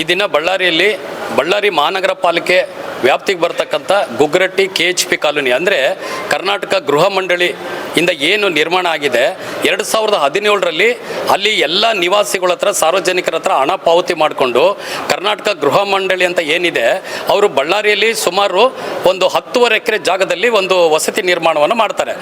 ಈ ದಿನ ಬಳ್ಳಾರಿ ಮಹಾನಗರ ಪಾಲಿಕೆ ವ್ಯಾಪ್ತಿಗೆ ಬರ್ತಕ್ಕಂಥ ಗುಗ್ಗರಟ್ಟಿ KHP ಕಾಲೋನಿ ಅಂದರೆ ಕರ್ನಾಟಕ ಗೃಹ ಮಂಡಳಿಯಿಂದ ಏನು ನಿರ್ಮಾಣ ಆಗಿದೆ 2017ರಲ್ಲಿ ಅಲ್ಲಿ ಎಲ್ಲ ನಿವಾಸಿಗಳ ಹತ್ರ ಸಾರ್ವಜನಿಕರ ಹತ್ರ ಹಣ ಪಾವತಿ ಮಾಡಿಕೊಂಡು ಕರ್ನಾಟಕ ಗೃಹ ಮಂಡಳಿ ಅಂತ ಏನಿದೆ ಅವರು ಬಳ್ಳಾರಿಯಲ್ಲಿ ಸುಮಾರು ಒಂದು 10.5 ಎಕರೆ ಜಾಗದಲ್ಲಿ ಒಂದು ವಸತಿ ನಿರ್ಮಾಣವನ್ನು ಮಾಡ್ತಾರೆ.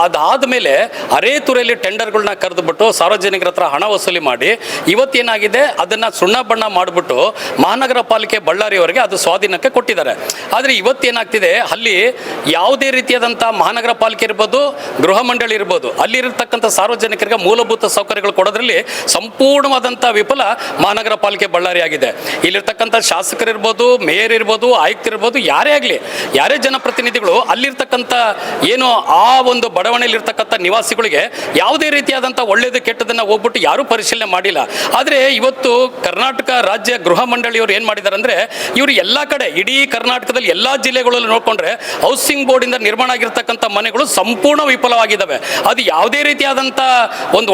ಅದಾದ ಮೇಲೆ ಅರೇತುರೆಯಲ್ಲಿ ಟೆಂಡರ್ಗಳನ್ನ ಕರೆದುಬಿಟ್ಟು ಸಾರ್ವಜನಿಕರ ಹತ್ರ ಹಣ ವಸೂಲಿ ಮಾಡಿ ಇವತ್ತೇನಾಗಿದೆ ಅದನ್ನು ಸುಣ್ಣ ಬಣ್ಣ ಮಾಡಿಬಿಟ್ಟು ಮಹಾನಗರ ಪಾಲಿಕೆ ಬಳ್ಳಾರಿಯವರಿಗೆ ಅದು ಸ್ವಾಧೀನಕ್ಕೆ ಕೊಟ್ಟಿದ್ದಾರೆ. ಆದರೆ ಇವತ್ತೇನಾಗ್ತಿದೆ ಅಲ್ಲಿ ಯಾವುದೇ ರೀತಿಯಾದಂಥ ಮಹಾನಗರ ಪಾಲಿಕೆ ಇರ್ಬೋದು, ಗೃಹ ಮಂಡಳಿ ಇರ್ಬೋದು, ಅಲ್ಲಿರತಕ್ಕಂಥ ಸಾರ್ವಜನಿಕರಿಗೆ ಮೂಲಭೂತ ಸೌಕರ್ಯಗಳು ಕೊಡೋದ್ರಲ್ಲಿ ಸಂಪೂರ್ಣವಾದಂಥ ವಿಫಲ ಮಹಾನಗರ ಪಾಲಿಕೆ ಬಳ್ಳಾರಿ ಆಗಿದೆ. ಇಲ್ಲಿರ್ತಕ್ಕಂಥ ಶಾಸಕರಿರ್ಬೋದು, ಮೇಯರ್ ಇರ್ಬೋದು, ಆಯುಕ್ತರಿರ್ಬೋದು, ಯಾರೇ ಆಗಲಿ, ಯಾರೇ ಜನಪ್ರತಿನಿಧಿಗಳು ಅಲ್ಲಿರ್ತಕ್ಕಂಥ ಏನು ಆ ಒಂದು ಬಡಾವಣೆಯಲ್ಲಿರ್ತಕ್ಕಂಥ ನಿವಾಸಿಗಳಿಗೆ ಯಾವುದೇ ರೀತಿಯಾದಂಥ ಒಳ್ಳೆಯದು ಕೆಟ್ಟದನ್ನು ಹೋಗ್ಬಿಟ್ಟು ಯಾರೂ ಪರಿಶೀಲನೆ ಮಾಡಿಲ್ಲ. ಆದರೆ ಇವತ್ತು ಕರ್ನಾಟಕ ರಾಜ್ಯ ಗೃಹ ಮಂಡಳಿಯವರು ಏನು ಮಾಡಿದ್ದಾರೆ ಅಂದರೆ ಇವರು ಎಲ್ಲ ಕಡೆ ಇಡೀ ಕರ್ನಾಟಕದಲ್ಲಿ ಎಲ್ಲ ಜಿಲ್ಲೆಗಳಲ್ಲಿ ನೋಡಿಕೊಂಡ್ರೆ ಹೌಸಿಂಗ್ ಬೋರ್ಡಿಂದ ನಿರ್ಮಾಣ ಆಗಿರ್ತಕ್ಕಂಥ ಮನೆಗಳು ಸಂಪೂರ್ಣ ವಿಫಲವಾಗಿದ್ದಾವೆ. ಅದು ಯಾವುದೇ ರೀತಿಯಾದಂಥ ಒಂದು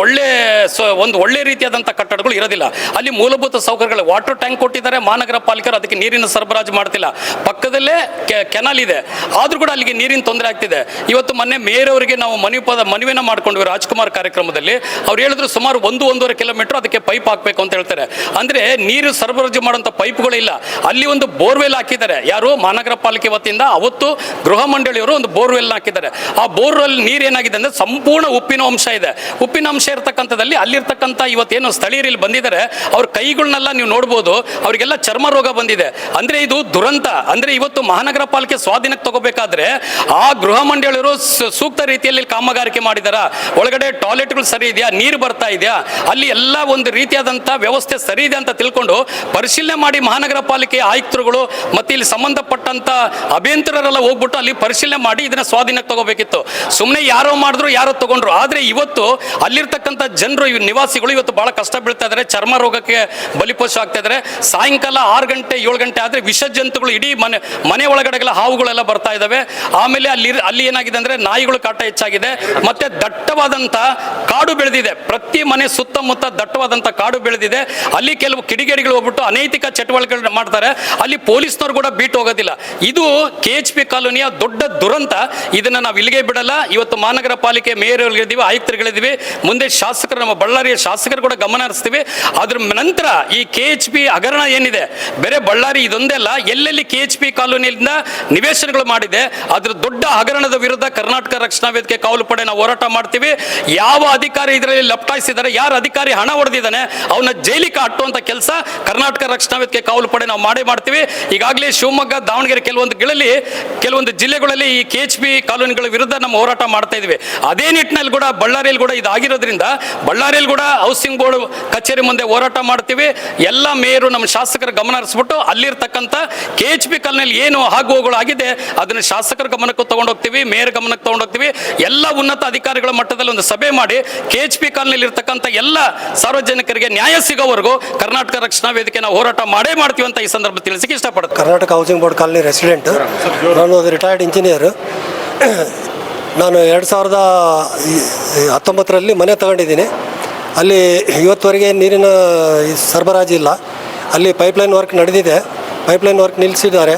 ಒಳ್ಳೆ ರೀತಿಯಾದಂಥ ಕಟ್ಟಡಗಳು ಇರೋದಿಲ್ಲ. ಅಲ್ಲಿ ಮೂಲಭೂತ ಸೌಕರ್ಯಗಳು ವಾಟರ್ ಟ್ಯಾಂಕ್ ಕೊಟ್ಟಿದ್ದಾರೆ ಮಹಾನಗರ ಪಾಲಿಕೆರು, ಅದಕ್ಕೆ ನೀರಿನ ಸರಬರಾಜು ಮಾಡ್ತಿಲ್ಲ. ಪಕ್ಕದಲ್ಲೇ ಕೆನಾಲ್ ಇದೆ, ಆದರೂ ಕೂಡ ಅಲ್ಲಿಗೆ ನೀರಿನ ತೊಂದರೆ ಆಗ್ತಿದೆ. ಇವತ್ತು ಮೊನ್ನೆ ಮೇಯರ್ ಅವರಿಗೆ ನಾವು ಮನವಿಯನ್ನು ಮಾಡ್ಕೊಂಡ್ವಿ ರಾಜ್ಕುಮಾರ್ ಕಾರ್ಯಕ್ರಮದಲ್ಲಿ. ಅವ್ರು ಹೇಳಿದ್ರು ಸುಮಾರು 1-1.5 ಕಿಲೋಮೀಟರ್ ಅದಕ್ಕೆ ಪೈಪ್ ಹಾಕಬೇಕು ಅಂತ ಹೇಳ್ತಾರೆ. ಅಂದರೆ ನೀರು ಸರಬರಾಜು ಮಾಡುವಂಥ ಪೈಪ್ಗಳು ಇಲ್ಲ. ಅಲ್ಲಿ ಒಂದು ಬೋರ್ವೆಲ್ ಹಾಕಿದ್ದಾರೆ, ಯಾರು ಮಹಾನಗರ ಪಾಲಿಕೆ ವತಿಯಿಂದ ಅವತ್ತು ಗೃಹ ಮಂಡಳಿಯವರು ಒಂದು ಬೋರ್ವೆಲ್ ಹಾಕಿದ್ದಾರೆ. ಆ ಬೋರ್ವೆಲ್ ನೀರು ಏನಾಗಿದೆ ಅಂದರೆ ಸಂಪೂರ್ಣ ಉಪ್ಪಿನ ಅಂಶ ಇದೆ. ಉಪ್ಪಿನ ಅಂಶ ಇರತಕ್ಕಂಥದ್ದಲ್ಲಿ ಅಲ್ಲಿರ್ತಕ್ಕಂಥ ಇವತ್ತೇನು ಸ್ಥಳೀಯರಲ್ಲಿ ಬಂದಿದ್ದಾರೆ ಅವ್ರ ಕೈಗಳನ್ನೆಲ್ಲ ನೀವು ನೋಡ್ಬೋದು, ಅವರಿಗೆಲ್ಲ ಚರ್ಮ ರೋಗ ಬಂದಿದೆ. ಅಂದರೆ ಇದು ದುರಂತ. ಅಂದರೆ ಇವತ್ತು ಮಹಾನಗರ ಪಾಲಿಕೆ ಸ್ವಾಧೀನಕ್ಕೆ ತಗೋಬೇಕಾದ್ರೆ ಆ ಗೃಹ ಮಂಡಳಿಯವರು ಸೂಕ್ತ ರೀತಿಯಲ್ಲಿ ಕಾಮಗಾರಿಕೆ ಮಾಡಿದಾರ, ಒಳಗಡೆ ಟಾಯ್ಲೆಟ್ಗಳು ಸರಿ ಇದೆಯಾ, ನೀರು ಬರ್ತಾ ಇದೆಯಾ, ಅಲ್ಲಿ ಎಲ್ಲ ಒಂದು ರೀತಿಯಾದಂಥ ವ್ಯವಸ್ಥೆ ಸರಿ ಇದೆ ಅಂತ ತಿಳ್ಕೊಂಡು ಪರಿಶೀಲನೆ ಮಾಡಿ ಮಹಾನಗರ ಪಾಲಿಕೆ ಆಯುಕ್ತರುಗಳು ಮತ್ತೆ ಇಲ್ಲಿ ಸಂಬಂಧಪಟ್ಟಂತ ಅಭಿಯಂತರರೆಲ್ಲ ಹೋಗ್ಬಿಟ್ಟು ಅಲ್ಲಿ ಪರಿಶೀಲನೆ ಮಾಡಿ ಇದನ್ನ ಸ್ವಾಧೀನಕ್ಕೆ ತಗೋಬೇಕಿತ್ತು. ಸುಮ್ಮನೆ ಯಾರೋ ಮಾಡಿದ್ರು ಯಾರೋ ತಗೊಂಡ್ರು. ಆದರೆ ಇವತ್ತು ಅಲ್ಲಿರ್ತಕ್ಕಂಥ ಜನರು ನಿವಾಸಿಗಳು ಇವತ್ತು ಬಹಳ ಕಷ್ಟ ಬೀಳ್ತಾ ಇದ್ದಾರೆ, ಚರ್ಮ ರೋಗಕ್ಕೆ ಬಲಿಪಶು ಆಗ್ತಾ ಇದ್ದಾರೆ. ಸಾಯಂಕಾಲ 6 ಗಂಟೆ 7 ಗಂಟೆ ಆದರೆ ವಿಷ ಜಂತುಗಳು ಇಡೀ ಮನೆ ಒಳಗಡೆಗೆಲ್ಲ ಹಾವುಗಳೆಲ್ಲ ಬರ್ತಾ ಇದ್ದಾವೆ. ಆಮೇಲೆ ಅಲ್ಲಿ ಏನಾಗಿದೆ ಅಂದರೆ ನಾಯಿಗಳು ಕಾಟ ಹೆಚ್ಚಾಗಿದೆ. ಮತ್ತೆ ದಟ್ಟವಾದಂಥ ಕಾಡು ಬೆಳೆದಿದೆ, ಪ್ರತಿ ಮನೆ ಸುತ್ತಮುತ್ತ ದಟ್ಟವಾದಂಥ ಕಾಡು ಬೆಳೆದಿದೆ. ಅಲ್ಲಿ ಕೆಲವು ಕಿಡಿಗೇಡಿಗಳು ಹೋಗ್ಬಿಟ್ಟು ಅನೈತಿಕ ಚಟುವಟಿಕೆಗಳನ್ನ ಮಾಡ್ತಾರೆ. ಅಲ್ಲಿ ಪೊಲೀಸ್ನವ್ರು ಕೂಡ ಬೀಟ್ ಹೋಗೋದಿಲ್ಲ. ಇದು KHP ಕಾಲೋನಿಯ ದೊಡ್ಡ ದುರಂತ. ಇದನ್ನು ನಾವು ಇಲ್ಲಿಗೆ ಬಿಡಲ್ಲ. ಇವತ್ತು ಮಹಾನಗರ ಪಾಲಿಕೆ ಮೇಯರ್ಗಳಿದ್ದೀವಿ, ಆಯುಕ್ತರುಗಳಿದ್ದೀವಿ, ಮುಂದೆ ಶಾಸಕರು, ನಮ್ಮ ಬಳ್ಳಾರಿಯ ಶಾಸಕರು ಕೂಡ ಗಮನ ಹರಿಸ್ತೀವಿ. ಅದ್ರ ನಂತರ ಈ KHP ಹಗರಣ ಏನಿದೆ, ಬೇರೆ ಬಳ್ಳಾರಿ ಇದೊಂದೇ ಅಲ್ಲ, ಎಲ್ಲೆಲ್ಲಿ KHP ಕಾಲೋನಿಯಿಂದ ನಿವೇಶನಗಳು ಮಾಡಿದೆ ಅದ್ರ ದೊಡ್ಡ ಹಗರಣದ ವಿರುದ್ಧ ಕರ್ನಾಟಕ ರಕ್ಷಣಾ ವೇದಿಕೆ ಕಾವಲು ಪಡೆ ನಾವು ಹೋರಾಟ ಮಾಡ್ತೀವಿ. ಯಾವ ಅಧಿಕಾರಿ ಇದರಲ್ಲಿ ಲಪ್ಟಾಯಿಸಿದ್ದಾರೆ, ಯಾರು ಅಧಿಕಾರಿ ಹಣ ಹೊಡೆದಿದ್ದಾನೆ ಅವನ್ನ ಜೈಲಿಗೆ ಹಾಕುವಂತ ಕೆಲಸ ಕರ್ನಾಟಕ ರಕ್ಷಣಾ ವೇದಿಕೆ ಕಾವಲು ಪಡೆ ನಾವು ಮಾಡ್ತೀವಿ. ಈಗಾಗಲೇ ಶಿವಮೊಗ್ಗ, ದಾವಣಗೆರೆ ಕೆಲವೊಂದು ಜಿಲ್ಲೆಗಳಲ್ಲಿ ಈ KHP ಕಾಲೋನಿಗಳ ವಿರುದ್ಧ ನಮ್ಮ ಹೋರಾಟ ಮಾಡ್ತಾ ಇದ್ವಿ. ಅದೇ ನಿಟ್ಟಿನಲ್ಲಿ ಕೂಡ ಬಳ್ಳಾರಿಯಲ್ಲಿ ಕೂಡ ಇದಾಗಿರೋದ್ರಿಂದ ಬಳ್ಳಾರಿಯಲ್ಲಿ ಕೂಡ ಹೌಸಿಂಗ್ ಬೋರ್ಡ್ ಕಚೇರಿ ಮುಂದೆ ಹೋರಾಟ ಮಾಡ್ತೀವಿ. ಎಲ್ಲ ಮೇಯರು ನಮ್ಮ ಶಾಸಕರ ಗಮನ ಹರಿಸ್ಬಿಟ್ಟು ಅಲ್ಲಿರ್ತಕ್ಕಂಥ KHP ಕಾಲೋನಿಯಲ್ಲಿ ಏನು ಆಗುವಗಳು ಆಗಿದೆ ಅದನ್ನು ಶಾಸಕರ ಗಮನಕ್ಕೂ ತಗೊಂಡೋಗ್ತೀವಿ, ಮೇಯರ್ ಗಮನಕ್ಕೆ ತಗೊಂಡೋಗ್ತೀವಿ. ಎಲ್ಲ ಉನ್ನತ ಅಧಿಕಾರಿಗಳ ಮಟ್ಟದಲ್ಲಿ ಒಂದು ಸಭೆ ಮಾಡಿ KHP ಕಾಲೋನಿಯಲ್ಲಿ ಇರ್ತಕ್ಕಂಥ ಎಲ್ಲ ಸಾರ್ವಜನಿಕರಿಗೆ ನ್ಯಾಯ ಸಿಗೋವರೆಗೂ ಕರ್ನಾಟಕ ರಕ್ಷಣಾ ವೇದಿಕೆ ನಾವು ಹೋರಾಟ ಮಾಡ್ತೀವಿ ಅಂತ ಈ ಸಂದರ್ಭ ತಿಳಿಸಕ್ಕೆ ಇಷ್ಟಪಡ್ತೀನಿ. Karnataka housing board colony resident, ನಾನು ರಿಟೈರ್ಡ್ ಇಂಜಿನಿಯರ್. ನಾನು 2019ರಲ್ಲಿ ಮನೆ ತಗೊಂಡಿದ್ದೀನಿ. ಅಲ್ಲಿ ಇವತ್ತುವರೆಗೆ ನೀರಿನ ಸರಬರಾಜು ಇಲ್ಲ. ಅಲ್ಲಿ ಪೈಪ್ಲೈನ್ ವರ್ಕ್ ನಡೆದಿದೆ, ಪೈಪ್ಲೈನ್ ವರ್ಕ್ ನಿಲ್ಲಿಸಿದ್ದಾರೆ.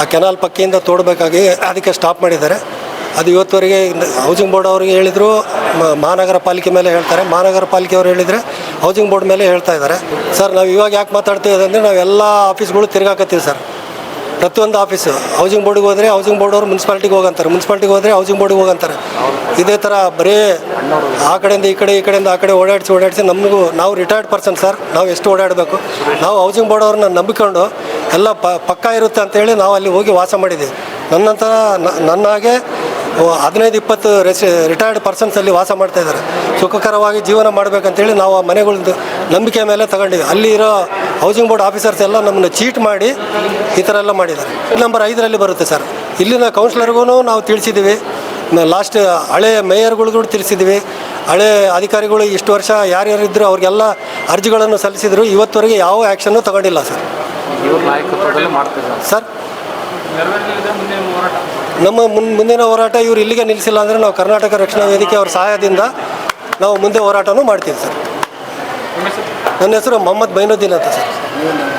ಆ ಕೆನಾಲ್ ಪಕ್ಕೆಯಿಂದ ತೋಡಬೇಕಾಗಿ ಅದಕ್ಕೆ ಸ್ಟಾಪ್ ಮಾಡಿದ್ದಾರೆ. ಅದು ಇವತ್ತುವರೆಗೆ ಹೌಸಿಂಗ್ ಬೋರ್ಡ್ ಅವರಿಗೆ ಹೇಳಿದರು, ಮಹಾನಗರ ಪಾಲಿಕೆ ಮೇಲೆ ಹೇಳ್ತಾರೆ, ಮಹಾನಗರ ಪಾಲಿಕೆಯವರು ಹೇಳಿದರೆ ಹೌಸಿಂಗ್ ಬೋರ್ಡ್ ಮೇಲೆ ಹೇಳ್ತಾ ಇದ್ದಾರೆ. ಸರ್, ನಾವು ಇವಾಗ ಯಾಕೆ ಮಾತಾಡ್ತೀವಿ ಅಂದರೆ ನಾವು ಎಲ್ಲ ಆಫೀಸ್ಗಳು ತಿರುಗಾಕತ್ತೀವಿ ಸರ್. ಪ್ರತಿಯೊಂದು ಆಫೀಸು ಹೌಸಿಂಗ್ ಬೋರ್ಡಿಗೆ ಹೋದರೆ ಹೌಸಿಂಗ್ ಬೋರ್ಡ್ ಅವರು ಮುನ್ಸಿಪಾಲ್ಟಿಗೆ ಹೋಗಂತಾರೆ, ಮುನ್ಸಿಪಾಲ್ಟಿಗೆ ಹೋದರೆ ಹೌಸಿಂಗ್ ಬೋರ್ಡಿಗೆ ಹೋಗಂತಾರೆ. ಇದೇ ಥರ ಬರೀ ಆ ಕಡೆಯಿಂದ ಈ ಕಡೆಯಿಂದ ಆ ಕಡೆ ಓಡಾಡಿಸಿ ನಾವು ರಿಟೈರ್ಡ್ ಪರ್ಸನ್ ಸರ್, ನಾವು ಎಷ್ಟು ಓಡಾಡಬೇಕು. ನಾವು ಹೌಸಿಂಗ್ ಬೋರ್ಡ್ ಅವ್ರನ್ನ ನಂಬಿಕೊಂಡು ಎಲ್ಲ ಪಕ್ಕ ಇರುತ್ತೆ ಅಂತೇಳಿ ನಾವು ಅಲ್ಲಿ ಹೋಗಿ ವಾಸ ಮಾಡಿದ್ದೀವಿ. ನನ್ನ ಹಾಗೆ 15-20 ರಿಟೈರ್ಡ್ ಪರ್ಸನ್ಸ್ ಅಲ್ಲಿ ವಾಸ ಮಾಡ್ತಾ ಇದ್ದಾರೆ. ಸುಖಕರವಾಗಿ ಜೀವನ ಮಾಡಬೇಕಂತೇಳಿ ನಾವು ಆ ಮನೆಗಳದ್ದು ನಂಬಿಕೆ ಮೇಲೆ ತಗೊಂಡಿವಿ. ಅಲ್ಲಿ ಇರೋ ಹೌಸಿಂಗ್ ಬೋರ್ಡ್ ಆಫೀಸರ್ಸ್ ಎಲ್ಲ ನಮ್ಮನ್ನು ಚೀಟ್ ಮಾಡಿ ಈ ಥರ ಎಲ್ಲ ಮಾಡಿದ್ದಾರೆ. ನಂಬರ್ 5ರಲ್ಲಿ ಬರುತ್ತೆ ಸರ್. ಇಲ್ಲಿನ ಕೌನ್ಸಿಲರ್ಗೂ ನಾವು ತಿಳಿಸಿದ್ದೀವಿ, ಲಾಸ್ಟ್ ಹಳೆ ಮೇಯರ್ಗಳಿಗೂ ತಿಳಿಸಿದ್ದೀವಿ, ಹಳೆ ಅಧಿಕಾರಿಗಳು ಇಷ್ಟು ವರ್ಷ ಯಾರ್ಯಾರಿದ್ದರು ಅವ್ರಿಗೆಲ್ಲ ಅರ್ಜಿಗಳನ್ನು ಸಲ್ಲಿಸಿದ್ರು. ಇವತ್ತವರೆಗೆ ಯಾವ ಆ್ಯಕ್ಷನ್ನು ತಗೊಂಡಿಲ್ಲ ಸರ್. ಸರ್, ನಮ್ಮ ಮುಂದಿನ ಹೋರಾಟ ಇವರು ಇಲ್ಲಿಗೆ ನಿಲ್ಲಿಸಿಲ್ಲ ಅಂದರೆ ನಾವು ಕರ್ನಾಟಕ ರಕ್ಷಣಾ ವೇದಿಕೆ ಅವರ ಸಹಾಯದಿಂದ ನಾವು ಮುಂದೆ ಹೋರಾಟನೂ ಮಾಡ್ತೀವಿ ಸರ್. ನನ್ನ ಹೆಸರು ಮೊಹಮ್ಮದ್ ಬೈನುದ್ದೀನ್ ಅಂತ ಸರ್. ನೀವೇನು